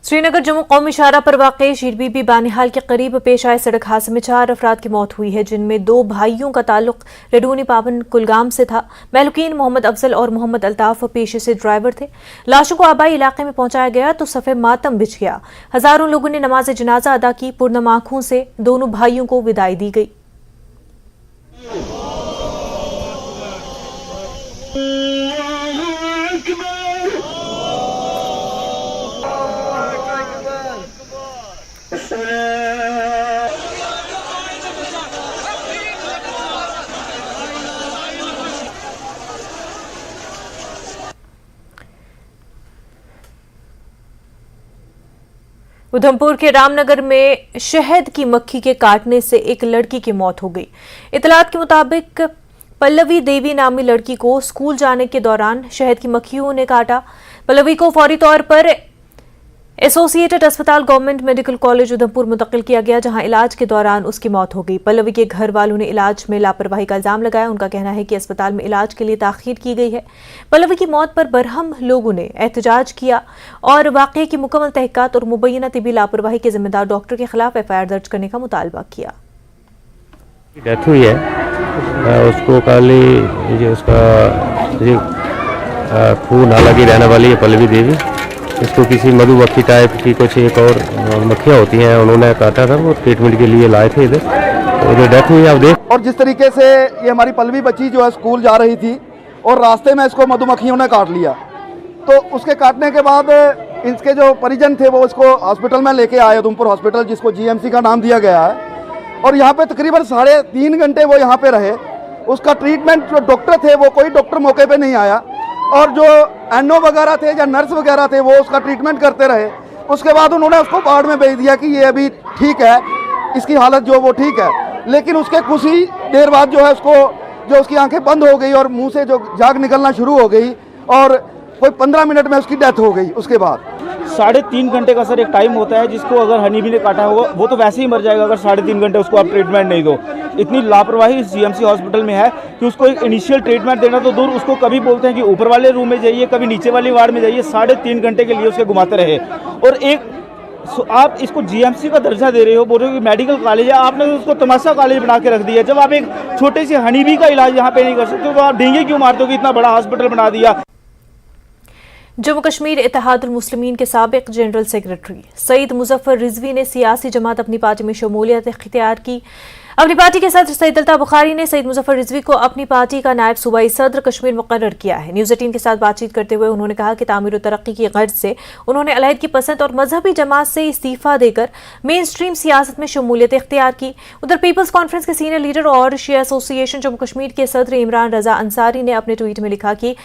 श्रीनगर जम्मू कौमी शाहराह पर वाक़ शीर बीबी बानिहाल के करीब पेश आए सड़क हादसे में 4 अफराद की मौत हुई है, जिनमें 2 भाइयों का ताल्लुक रेडूनी पावन कुलगाम से था। महलुकीन मोहम्मद अफजल और मोहम्मद अल्ताफ पेशे से ड्राइवर थे। लाशों को आबाई इलाके में पहुंचाया गया तो सफ़े मातम बिछ गया। हजारों लोगों ने नमाज जनाजा अदा की। पुरनम आंखों से दोनों भाइयों को विदाई दी गई। उधमपुर के रामनगर में शहद की मक्खी के काटने से एक लड़की की मौत हो गई। इतलात के मुताबिक पल्लवी देवी नामी लड़की को स्कूल जाने के दौरान शहद की मक्खियों ने काटा। पल्लवी को फौरी तौर पर एसोसिएटेड अस्पताल गवर्नमेंट मेडिकल कॉलेज उधमपुर मुंतकिल किया गया, जहां इलाज के दौरान उसकी मौत हो गई। पल्लवी के घर वालों ने इलाज में लापरवाही का इल्जाम लगाया। उनका कहना है कि अस्पताल में इलाज के लिए ताखीर की गई है। पल्लवी की मौत पर बरहम लोगों ने एहतजाज किया और वाक़े की मुकम्मल तहक़ीक़ात और मुबैना तिबी लापरवाही के जिम्मेदार डॉक्टर के खिलाफ FIR दर्ज करने का मुतालबा किया। डेथ हुई है, उसको खाली उसका खून नाला की रहने वाली है पल्लवी देवी। इसको किसी मधुमक्खी टाइप की कुछ एक और मक्खियाँ होती हैं, उन्होंने काटा था। वो ट्रीटमेंट के लिए लाए थे इधर, तो डेथ हुई आप देख। और जिस तरीके से ये हमारी पल्लवी बच्ची जो है स्कूल जा रही थी और रास्ते में इसको मधुमक्खियों ने काट लिया, तो उसके काटने के बाद इसके जो परिजन थे वो इसको हॉस्पिटल में लेके आए, उधमपुर हॉस्पिटल, जिसको GMC का नाम दिया गया है। और यहाँ पे तकरीबन 3.5 घंटे वो यहाँ पे रहे। उसका ट्रीटमेंट जो डॉक्टर थे वो कोई डॉक्टर मौके पे नहीं आया, और जो NO वगैरह थे या नर्स वगैरह थे वो उसका ट्रीटमेंट करते रहे। उसके बाद उन्होंने उसको वार्ड में भेज दिया कि ये अभी ठीक है, इसकी हालत जो वो ठीक है। लेकिन उसके कुछ ही देर बाद जो है उसकी आंखें बंद हो गई और मुंह से जो झाग निकलना शुरू हो गई, और कोई 15 मिनट में उसकी डेथ हो गई। उसके बाद 3.5 घंटे का सर एक टाइम होता है, जिसको अगर हनी भी ने काटा होगा वो तो वैसे ही मर जाएगा अगर 3.5 घंटे उसको आप ट्रीटमेंट नहीं दो। इतनी लापरवाही इस GMC हॉस्पिटल में है कि उसको एक इनिशियल ट्रीटमेंट देना तो दूर, उसको कभी बोलते हैं कि ऊपर वाले रूम में जाइए, कभी नीचे वाली वार्ड में जाइए। 3.5 घंटे के लिए उसके घुमाते रहे। और आप इसको GMC का दर्जा दे रहे हो, बोल रहे हो कि मेडिकल कॉलेज है, आपने उसको तमाशा कॉलेज बना के रख दिया। जब आप एक छोटे से हनी भी का इलाज यहाँ पे नहीं कर सकते तो आप डेंगू क्यों मारते हो कि इतना बड़ा हॉस्पिटल बना दिया। जम्मू कश्मीर इत्तेहादुल मुस्लिमीन के साबिक जनरल सेक्रेटरी सईद मुजफ्फर रिजवी ने सियासी जमात अपनी पार्टी में शमूलियत इख्तियार की। अपनी पार्टी के सदर सईद अल्ताफ बुखारी ने सईद मुजफ्फर रिजवी को अपनी पार्टी का नायब सूबाई सदर कश्मीर मुकर्रर किया है। न्यूज़ 18 के साथ बातचीत करते हुए उन्होंने कहा कि तामीर और तरक्की की गर्ज से उन्होंने अलहदगी पसंद और मजहबी जमात से इस्तीफा देकर मेन स्ट्रीम सियासत में शमूलियत इख्तियार की। उधर पीपल्स कॉन्फ्रेंस के सीनियर लीडर और शिया एसोसिएशन जम्मू कश्मीर के सदर इमरान रजा अंसारी ने अपने ट्वीट में लिखा कि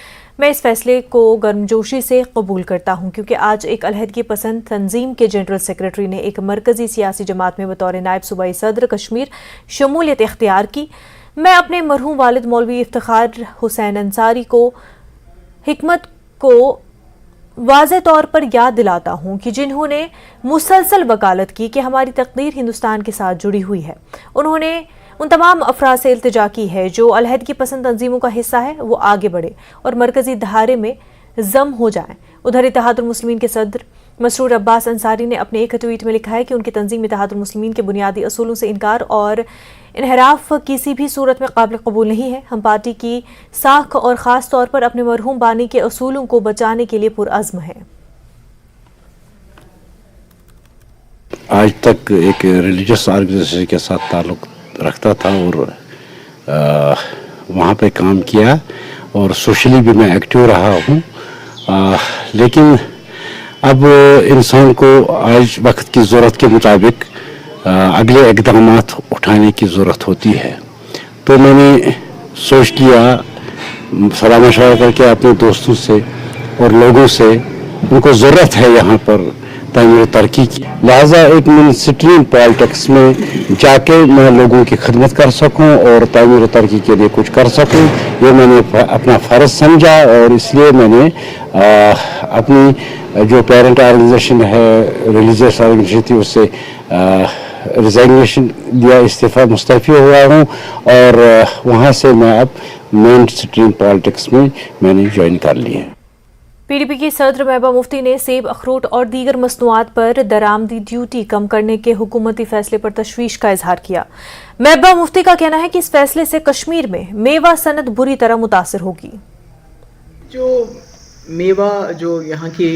मैं इस फैसले को गर्मजोशी से कबूल करता हूं, क्योंकि आज एक अलहदगी पसंद तंजीम के जनरल सेक्रेटरी ने एक मरकजी सियासी जमात में बतौर नायब सूबाई सदर कश्मीर शमूलियत इख्तियार की। मैं अपने मरहूम वालिद मौलवी इफ्तिखार हुसैन अंसारी को हिकमत को वाज़े तौर पर याद दिलाता हूं कि जिन्होंने मुसलसल वकालत की कि हमारी तकदीर हिंदुस्तान के साथ जुड़ी हुई है। उन्होंने उन तमाम अफराद से इल्तिजा की है जो अलहदगी पसंद तंजीमों का हिस्सा है, वो आगे बढ़े और मरकजी धारे में जम हो जाएं। उधर इत्तेहादुल मुस्लिमीन के सदर मसरूर अब्बास अंसारी ने अपने एक ट्वीट में लिखा है कि उनकी तंजीम इत्तेहादुल मुस्लिमीन के बुनियादी असूलों से इनकार और इनहराफ किसी भी सूरत में काबिल कबूल नहीं है। हम पार्टी की साख और ख़ास तौर पर अपने मरहूम बानी के असूलों को बचाने के लिए पुरअज़्म हैं। आज तक एक रिलीजियस ऑर्गेनाइजेशन के साथ ताल्लुक़ रखता था और वहाँ पे काम किया और सोशली भी मैं एक्टिव रहा हूँ। लेकिन अब इंसान को आज वक्त की ज़रूरत के मुताबिक अगले इक़दामात उठाने की ज़रूरत होती है। तो मैंने सोच लिया, सलाह मशवरा करके अपने दोस्तों से और लोगों से, उनको ज़रूरत है यहाँ पर तामीर तरक्की की, लिहाजा एक मेनस्ट्रीम पॉलिटिक्स में जाके मैं लोगों की खिदमत कर सकूं और तामीर तरक्की के लिए कुछ कर सकूं, ये मैंने अपना फ़र्ज समझा। और इसलिए मैंने अपनी जो पेरेंट ऑर्गेनाइजेशन है, रिलीजियस ऑर्गेनाइजेशन थी, उससे रिजाइनेशन दिया, इस्तीफ़ा मुस्तफ़ी हुआ हूँ और वहाँ से मैं अब मेन स्ट्रीम पॉलिटिक्स में मैंने ज्वाइन कर लिया है। PDP की सदर महबूबा मुफ्ती ने सेब, अखरोट और दीगर मसनूआत पर दरामदी ड्यूटी कम करने के हुकूमती फैसले पर तशवीश का इजहार किया। महबूबा मुफ्ती का कहना है कि इस फैसले से कश्मीर में मेवा सनत बुरी तरह मुतासर होगी। जो मेवा जो यहाँ की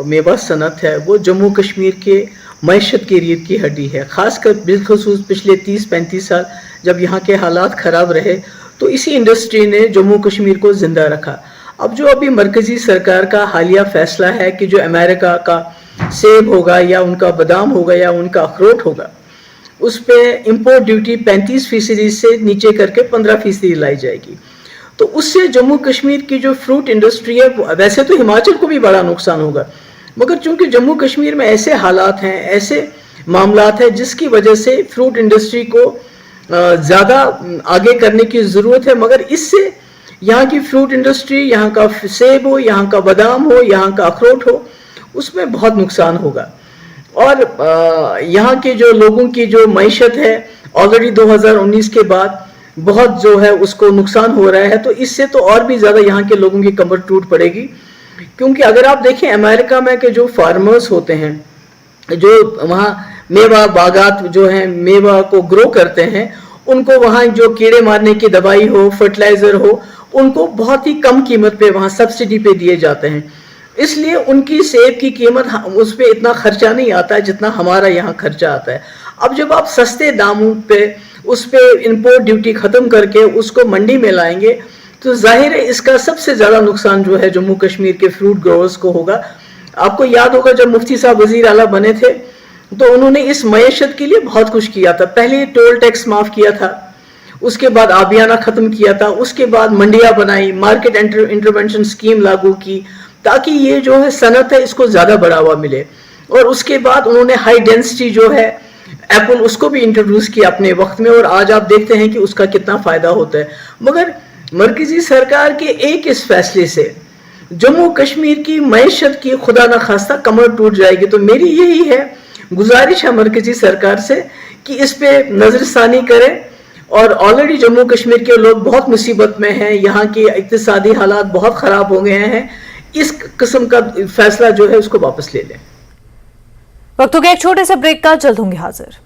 मेवा सनत है वो जम्मू कश्मीर के मैशत की रीढ़ की हड्डी है। ख़ासकर बिलखसूस पिछले 30-35 साल जब यहाँ के हालात ख़राब रहे तो इसी इंडस्ट्री ने जम्मू कश्मीर को ज़िंदा रखा। अब जो अभी मरकज़ी सरकार का हालिया फ़ैसला है कि जो अमेरिका का सेब होगा या उनका बादाम होगा या उनका अखरोट होगा उस पर इम्पोर्ट ड्यूटी 35% से नीचे करके 15% लाई जाएगी। तो उससे जम्मू कश्मीर की जो फ्रूट इंडस्ट्री है, वैसे तो हिमाचल को भी बड़ा नुकसान होगा, मगर चूंकि जम्मू कश्मीर में ऐसे हालात हैं, ऐसे मामलात हैं जिसकी वजह से फ्रूट इंडस्ट्री को ज़्यादा आगे करने की ज़रूरत है, मगर इससे यहाँ की फ्रूट इंडस्ट्री, यहाँ का सेब हो, यहाँ का बादाम हो, यहाँ का अखरोट हो, उसमें बहुत नुकसान होगा। और यहाँ के जो लोगों की जो मईशत है ऑलरेडी 2019 के बाद बहुत जो है उसको नुकसान हो रहा है, तो इससे तो और भी ज़्यादा यहाँ के लोगों की कमर टूट पड़ेगी। क्योंकि अगर आप देखें अमेरिका में के जो फार्मर्स होते हैं, जो वहाँ मेवा बागात जो हैं मेवा को ग्रो करते हैं, उनको वहाँ जो कीड़े मारने की दवाई हो, फर्टिलाइज़र हो, उनको बहुत ही कम कीमत पे वहाँ सब्सिडी पे दिए जाते हैं। इसलिए उनकी सेब की कीमत उस पर इतना खर्चा नहीं आता है जितना हमारा यहाँ खर्चा आता है। अब जब आप सस्ते दामों पे उस पर इंपोर्ट ड्यूटी ख़त्म करके उसको मंडी में लाएंगे तो जाहिर है इसका सबसे ज़्यादा नुकसान जो है जम्मू कश्मीर के फ्रूट ग्रोवर्स को होगा। आपको याद होगा जब मुफ्ती साहब वज़ीर आला बने थे तो उन्होंने इस मईशत के लिए बहुत कुछ किया था। पहले टोल टैक्स माफ़ किया था, उसके बाद आबियाना ख़त्म किया था, उसके बाद मंडियाँ बनाई, मार्केट इंटरवेंशन स्कीम लागू की ताकि ये जो है सनत है इसको ज़्यादा बढ़ावा मिले। और उसके बाद उन्होंने हाई डेंसिटी जो है एप्पल उसको भी इंट्रोड्यूस किया अपने वक्त में, और आज आप देखते हैं कि उसका कितना फ़ायदा होता है। मगर मरकज़ी सरकार के एक इस फैसले से जम्मू कश्मीर की मईशत की खुदा न खास्ता कमर टूट जाएगी। तो मेरी यही है गुजारिश है मरकज़ी सरकार से कि इस पे नज़रसानी करें। और ऑलरेडी जम्मू कश्मीर के लोग बहुत मुसीबत में हैं, यहाँ के इक़्तिसादी हालात बहुत ख़राब हो गए हैं। इस किस्म का फैसला जो है उसको वापस ले लें। वक्त हो गया एक छोटे से ब्रेक का, जल्द होंगे हाजिर।